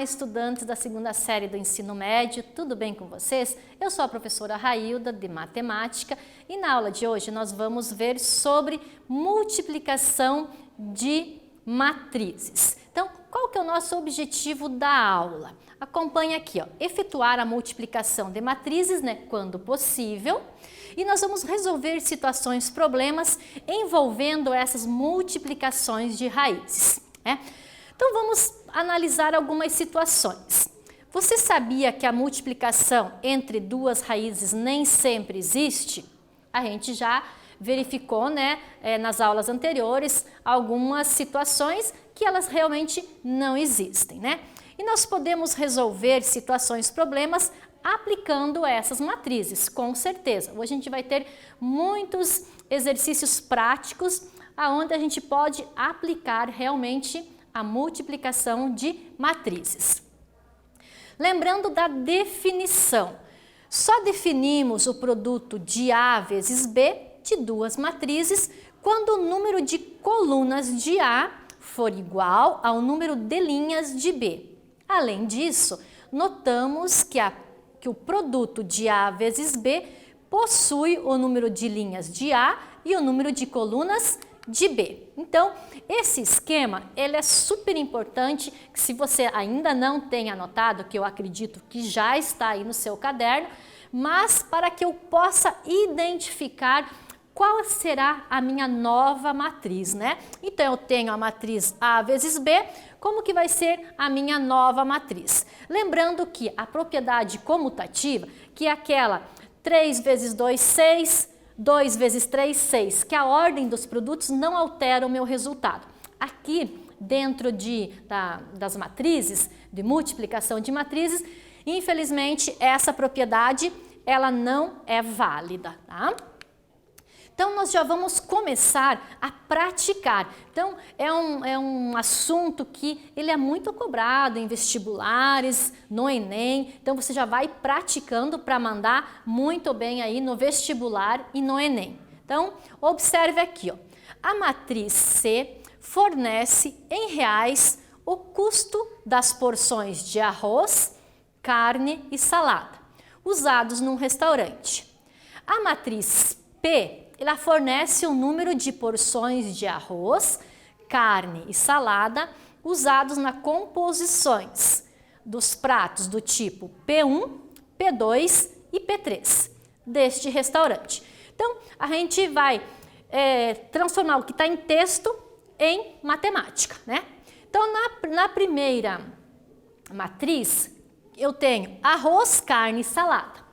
Olá, estudantes da segunda série do ensino médio, tudo bem com vocês? Eu sou a professora Railda, de matemática, e na aula de hoje nós vamos ver sobre multiplicação de matrizes. Então, qual que é o nosso objetivo da aula? Acompanhe aqui, ó, efetuar a multiplicação de matrizes, né, quando possível, e nós vamos resolver situações, problemas envolvendo essas multiplicações de raízes, né? Então vamos analisar algumas situações. Você sabia que a multiplicação entre duas raízes nem sempre existe? A gente já verificou, né, nas aulas anteriores algumas situações que elas realmente não existem, né? E nós podemos resolver situações, problemas aplicando essas matrizes, com certeza. Hoje a gente vai ter muitos exercícios práticos aonde a gente pode aplicar realmente a multiplicação de matrizes. Lembrando da definição, só definimos o produto de A vezes B de duas matrizes quando o número de colunas de A for igual ao número de linhas de B. Além disso, notamos que o produto de A vezes B possui o número de linhas de A e o número de colunas de B. Então, esse esquema, ele é super importante, que se você ainda não tem anotado, que eu acredito que já está aí no seu caderno, mas para que eu possa identificar qual será a minha nova matriz, né? Então, eu tenho a matriz A vezes B, como que vai ser a minha nova matriz? Lembrando que a propriedade comutativa, que é aquela 3 vezes 2, 6, 2 vezes 3, 6, que a ordem dos produtos não altera o meu resultado. Aqui, dentro das matrizes, de multiplicação de matrizes, infelizmente, essa propriedade, ela não é válida, tá? Então, nós já vamos começar a praticar. Então, é um assunto que ele é muito cobrado em vestibulares, no Enem. Então, você já vai praticando para mandar muito bem aí no vestibular e no Enem. Então, observe aqui, ó. A matriz C fornece em reais o custo das porções de arroz, carne e salada, usados num restaurante. A matriz P, ela fornece o número de porções de arroz, carne e salada usados nas composições dos pratos do tipo P1, P2 e P3 deste restaurante. Então, a gente vai transformar o que está em texto em matemática, né? Então, na primeira matriz, eu tenho arroz, carne e salada.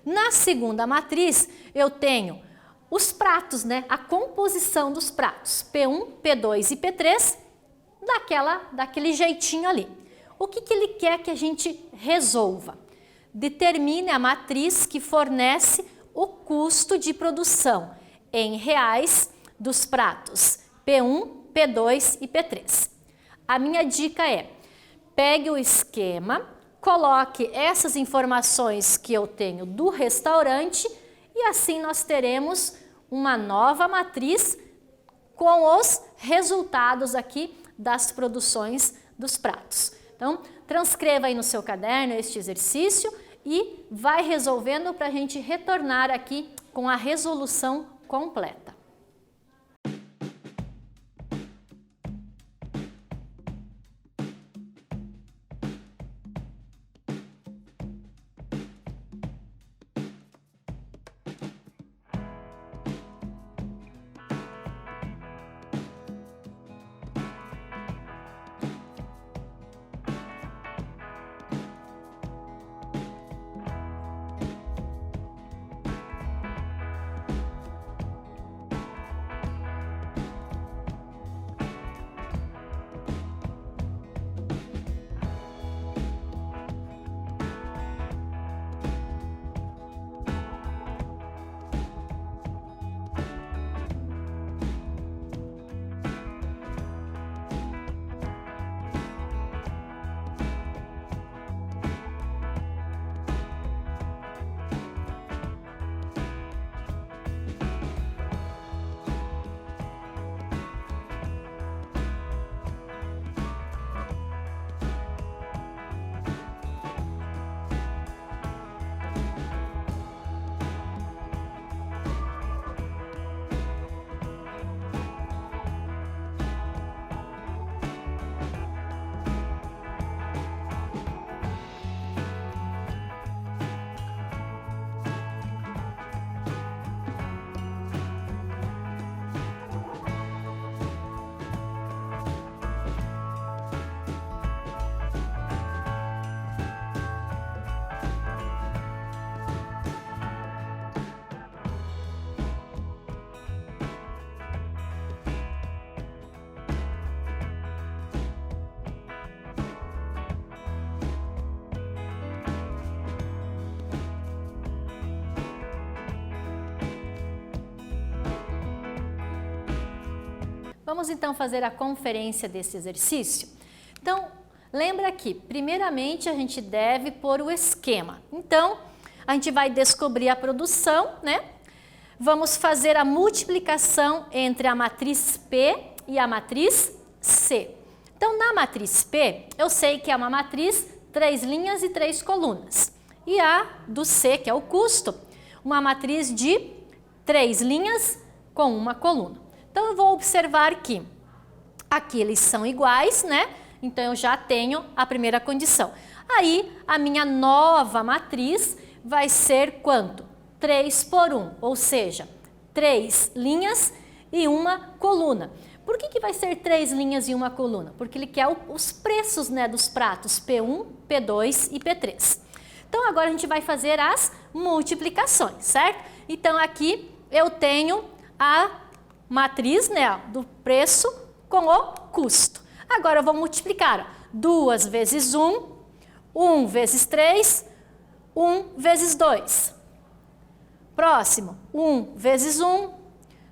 Na segunda matriz, eu tenho os pratos, né? A composição dos pratos, P1, P2 e P3, daquele jeitinho ali. O que ele quer que a gente resolva? Determine a matriz que fornece o custo de produção em reais dos pratos P1, P2 e P3. A minha dica é, pegue o esquema, coloque essas informações que eu tenho do restaurante e assim nós teremos uma nova matriz com os resultados aqui das produções dos pratos. Então, transcreva aí no seu caderno este exercício e vai resolvendo para a gente retornar aqui com a resolução completa. Vamos então fazer a conferência desse exercício? Então, lembra que, primeiramente, a gente deve pôr o esquema. Então, a gente vai descobrir a produção, né? Vamos fazer a multiplicação entre a matriz P e a matriz C. Então, na matriz P, eu sei que é uma matriz 3 linhas e 3 colunas. E a do C, que é o custo, uma matriz de 3 linhas com uma coluna. Então, eu vou observar que aqui eles são iguais, né? Então, eu já tenho a primeira condição. Aí, a minha nova matriz vai ser quanto? 3 por 1, ou seja, 3 linhas e uma coluna. Por que vai ser 3 linhas e uma coluna? Porque ele quer os preços, né, dos pratos P1, P2 e P3. Então, agora a gente vai fazer as multiplicações, certo? Então, aqui eu tenho a matriz, né, do preço com o custo. Agora eu vou multiplicar. 2 vezes 1, 1 vezes 3, 1 vezes 2. Próximo, 1 vezes 1,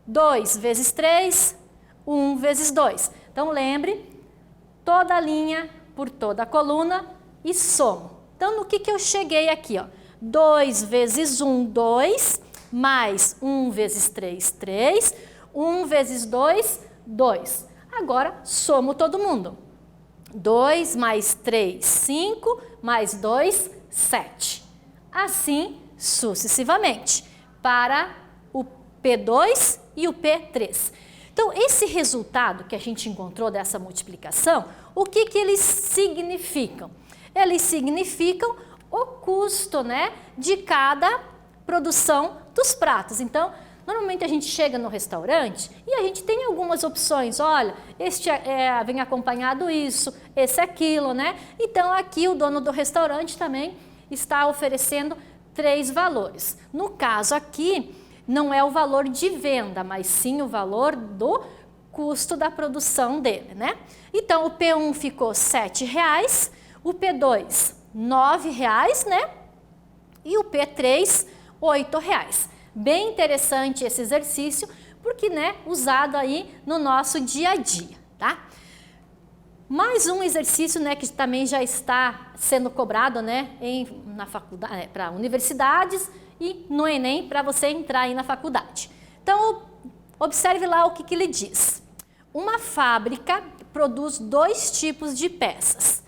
2 vezes 3, 1 vezes 2. Então, lembre, toda a linha por toda a coluna e somo. Então, no que eu cheguei aqui? Ó? 2 vezes 1, 2, mais 1 vezes 3, 3, 1 vezes 2, 2. Agora, somo todo mundo. 2 mais 3, 5, mais 2, 7. Assim, sucessivamente, para o P2 e o P3. Então, esse resultado que a gente encontrou dessa multiplicação, o que eles significam? Eles significam o custo, né, de cada produção dos pratos. Então, normalmente a gente chega no restaurante e a gente tem algumas opções. Olha, este vem acompanhado isso, esse aquilo, né? Então, aqui o dono do restaurante também está oferecendo 3 valores. No caso aqui, não é o valor de venda, mas sim o valor do custo da produção dele, né? Então, o P1 ficou R$ 7,00, o P2 R$ 9,00, né? E o P3 R$ 8,00. Bem interessante esse exercício, porque, né, usado aí no nosso dia a dia, tá? Mais um exercício, né, que também já está sendo cobrado, né, na faculdade, para universidades e no Enem para você entrar aí na faculdade. Então, observe lá o que ele diz. Uma fábrica produz 2 tipos de peças,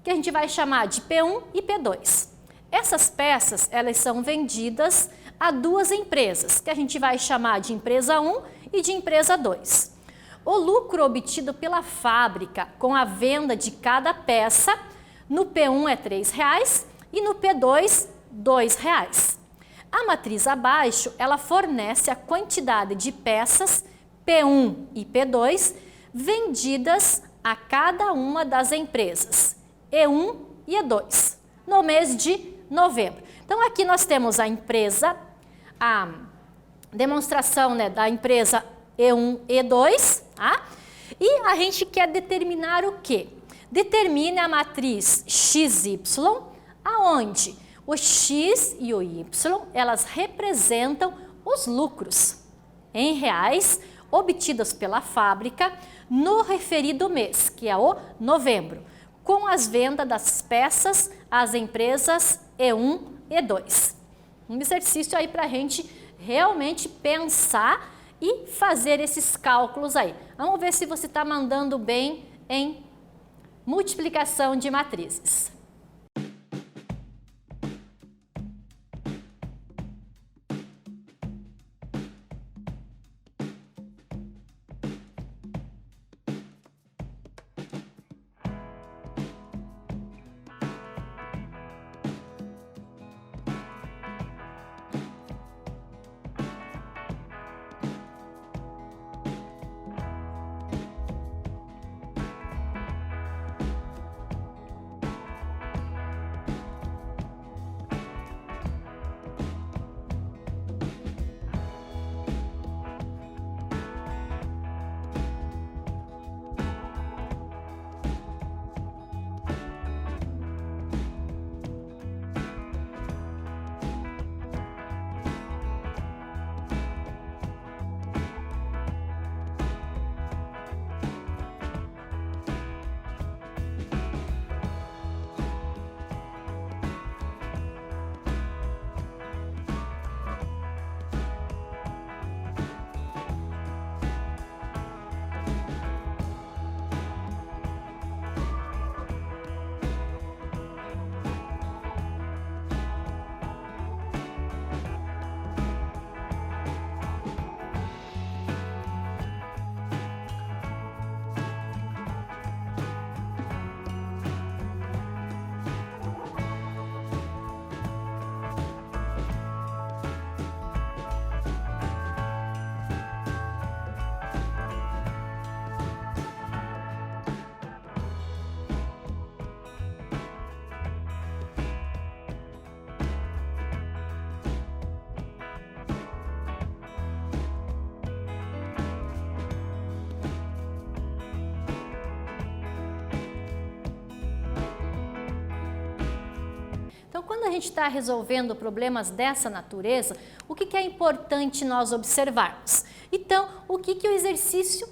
que a gente vai chamar de P1 e P2. Essas peças, elas são vendidas a 2 empresas, que a gente vai chamar de empresa 1 e de empresa 2. O lucro obtido pela fábrica com a venda de cada peça, no P1 é R$ 3,00 e no P2 R$ 2,00. A matriz abaixo, ela fornece a quantidade de peças P1 e P2 vendidas a cada uma das empresas E1 e E2 no mês de novembro. Então, aqui nós temos a empresa, a demonstração, né, da empresa E1, E2, tá? E a gente quer determinar o quê? Determine a matriz XY, aonde o X e o Y, elas representam os lucros em reais obtidos pela fábrica no referido mês, que é o novembro, com as vendas das peças às empresas E1 e E2. Um exercício aí para a gente realmente pensar e fazer esses cálculos aí. Vamos ver se você está mandando bem em multiplicação de matrizes. a gente está resolvendo problemas dessa natureza, o que é importante nós observarmos? Então, o que o exercício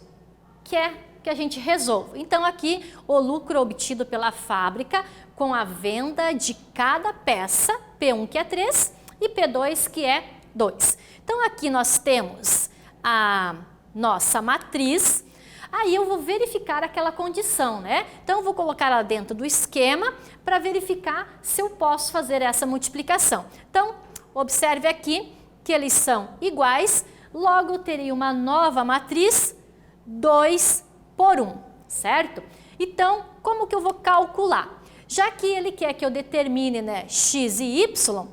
quer que a gente resolva? Então, aqui, o lucro obtido pela fábrica com a venda de cada peça, P1 que é 3 e P2 que é 2. Então, aqui nós temos a nossa matriz. Aí eu vou verificar aquela condição, né? Então, eu vou colocar ela dentro do esquema para verificar se eu posso fazer essa multiplicação. Então, observe aqui que eles são iguais, logo eu teria uma nova matriz 2 por 1, certo? Então, como que eu vou calcular? Já que ele quer que eu determine, né, x e y,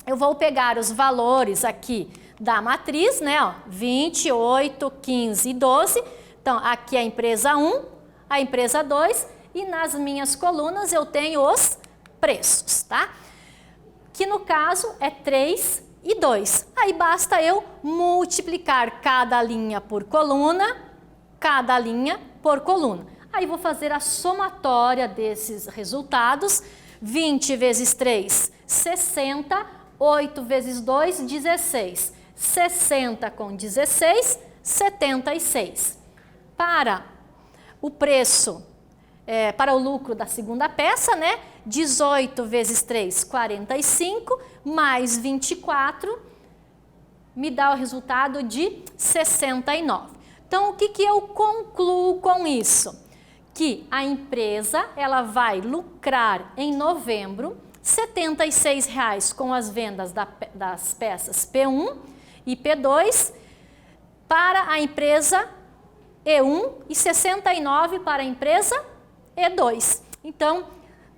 eu vou pegar os valores aqui da matriz, né, ó, 28, 15 e 12. Então, aqui é a empresa 1, a empresa 2 e nas minhas colunas eu tenho os preços, tá? Que no caso é 3 e 2. Aí basta eu multiplicar cada linha por coluna, cada linha por coluna. Aí vou fazer a somatória desses resultados. 20 vezes 3, 60. 8 vezes 2, 16. 60 com 16, 76. Para o preço, para o lucro da segunda peça, né? 18 vezes 3, 45, mais 24, me dá o resultado de 69. Então, o que eu concluo com isso? Que a empresa, ela vai lucrar em novembro R$ 76,00 com as vendas das peças P1 e P2 para a empresa E1 e 69 para a empresa E2. Então,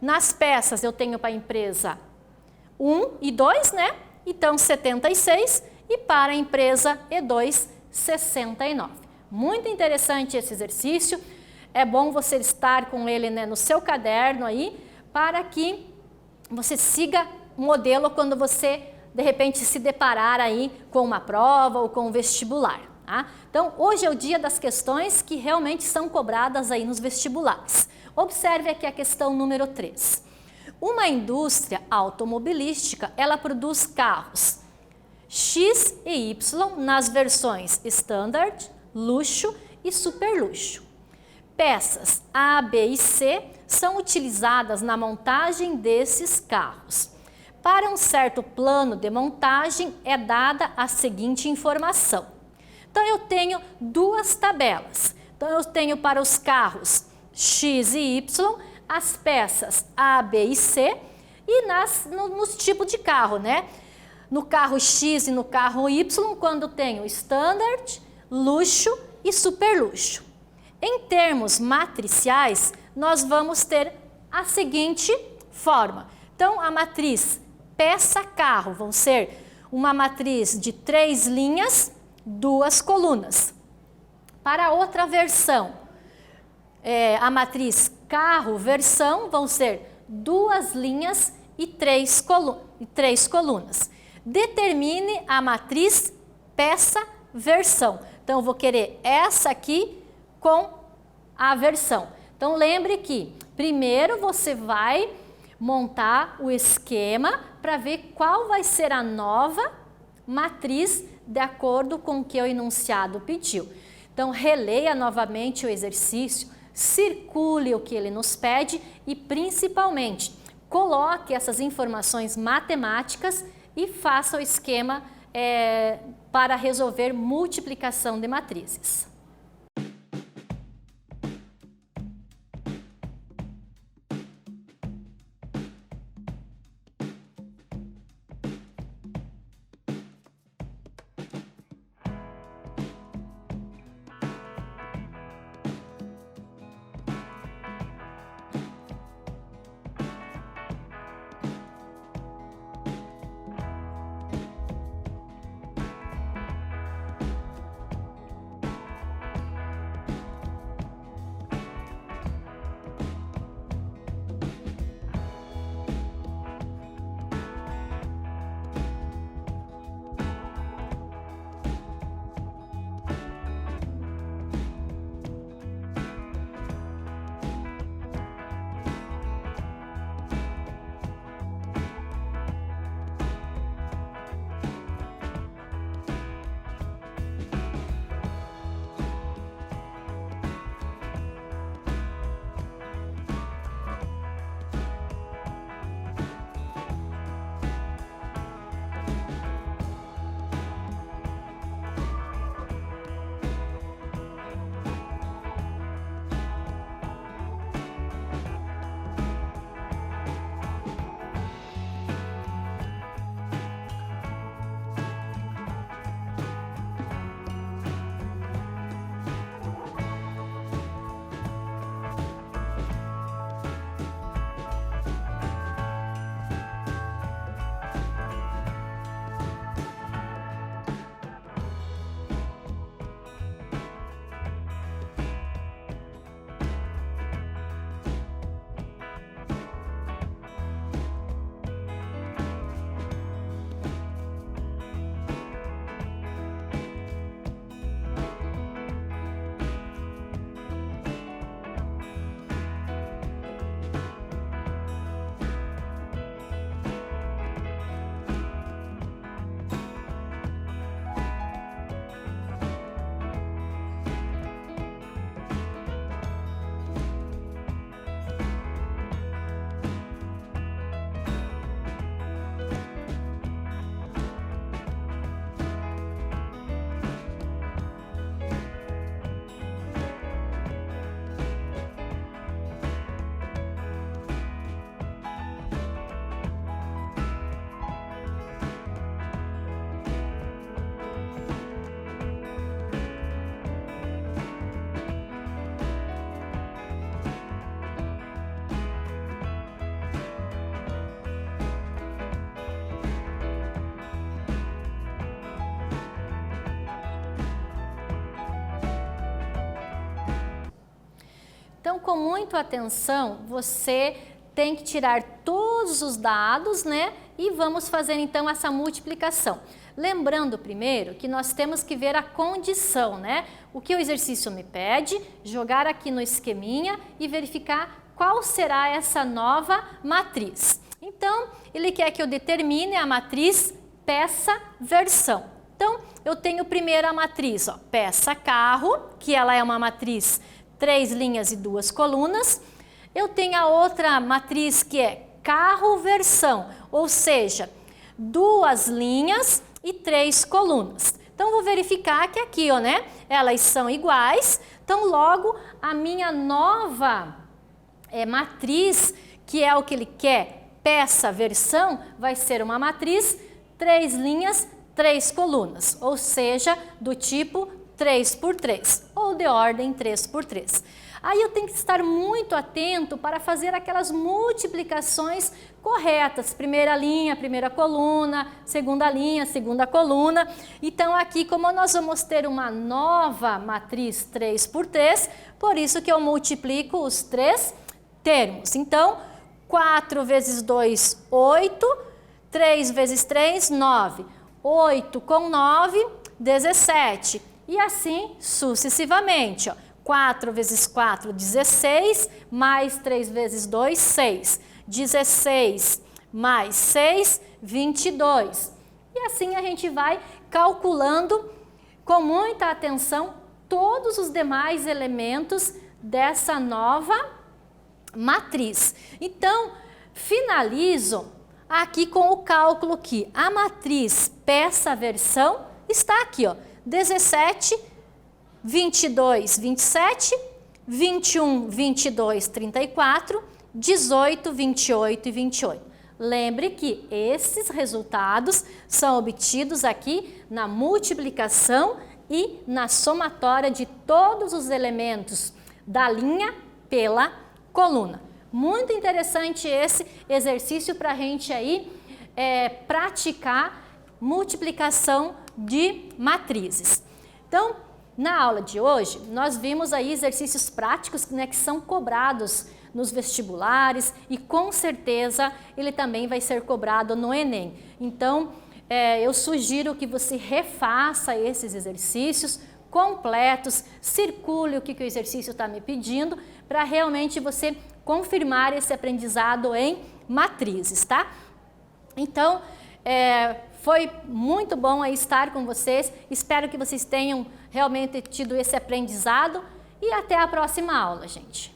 nas peças eu tenho para a empresa 1 e 2, né? Então, 76 e para a empresa E2, 69. Muito interessante esse exercício. É bom você estar com ele, né, no seu caderno aí, para que você siga o modelo quando você, de repente, se deparar aí com uma prova ou com um vestibular. Tá? Então, hoje é o dia das questões que realmente são cobradas aí nos vestibulares. Observe aqui a questão número 3. Uma indústria automobilística, ela produz carros X e Y nas versões Standard, Luxo e Super Luxo. Peças A, B e C são utilizadas na montagem desses carros. Para um certo plano de montagem é dada a seguinte informação. Então, eu tenho duas tabelas. Então, eu tenho para os carros X e Y, as peças A, B e C e nos tipos de carro, né? No carro X e no carro Y, quando tenho Standard, Luxo e Super Luxo. Em termos matriciais, nós vamos ter a seguinte forma. Então, a matriz peça-carro vão ser uma matriz de 3 linhas, 2 colunas. Para a outra versão, a matriz carro-versão vão ser 2 linhas e 3 colunas. Determine a matriz peça-versão. Então, eu vou querer essa aqui com a versão. Então, lembre que primeiro você vai montar o esquema para ver qual vai ser a nova matriz de acordo com o que o enunciado pediu. Então, releia novamente o exercício, circule o que ele nos pede e, principalmente, coloque essas informações matemáticas e faça o esquema para resolver multiplicação de matrizes. Então, com muita atenção, você tem que tirar todos os dados, né? E vamos fazer então essa multiplicação. Lembrando primeiro que nós temos que ver a condição, né? O que o exercício me pede, jogar aqui no esqueminha e verificar qual será essa nova matriz. Então, ele quer que eu determine a matriz peça-versão. Então, eu tenho primeiro a matriz, ó, peça-carro, que ela é uma matriz 3 linhas e 2 colunas. Eu tenho a outra matriz que é carro-versão, ou seja, 2 linhas e 3 colunas. Então, vou verificar que aqui, ó, né, elas são iguais. Então, logo, a minha nova matriz, que é o que ele quer, peça-versão, vai ser uma matriz 3 linhas, 3 colunas, ou seja, do tipo 3 por 3, ou de ordem 3 por 3. Aí eu tenho que estar muito atento para fazer aquelas multiplicações corretas. Primeira linha, primeira coluna, segunda linha, segunda coluna. Então aqui, como nós vamos ter uma nova matriz 3 por 3, por isso que eu multiplico os 3 termos. Então, 4 vezes 2, 8, 3 vezes 3, 9. 8 com 9, 17. E assim sucessivamente, ó. 4 vezes 4, 16, mais 3 vezes 2, 6. 16 mais 6, 22. E assim a gente vai calculando com muita atenção todos os demais elementos dessa nova matriz. Então, finalizo aqui com o cálculo que a matriz peça-versão está aqui, ó, 17, 22, 27, 21, 22, 34, 18, 28 e 28. Lembre que esses resultados são obtidos aqui na multiplicação e na somatória de todos os elementos da linha pela coluna. Muito interessante esse exercício para a gente aí praticar multiplicação de matrizes. Então, na aula de hoje, nós vimos aí exercícios práticos, né, que são cobrados nos vestibulares e com certeza ele também vai ser cobrado no Enem. Então, eu sugiro que você refaça esses exercícios completos, circule o que o exercício está me pedindo, para realmente você confirmar esse aprendizado em matrizes, tá? Então, foi muito bom aí estar com vocês, espero que vocês tenham realmente tido esse aprendizado e até a próxima aula, gente.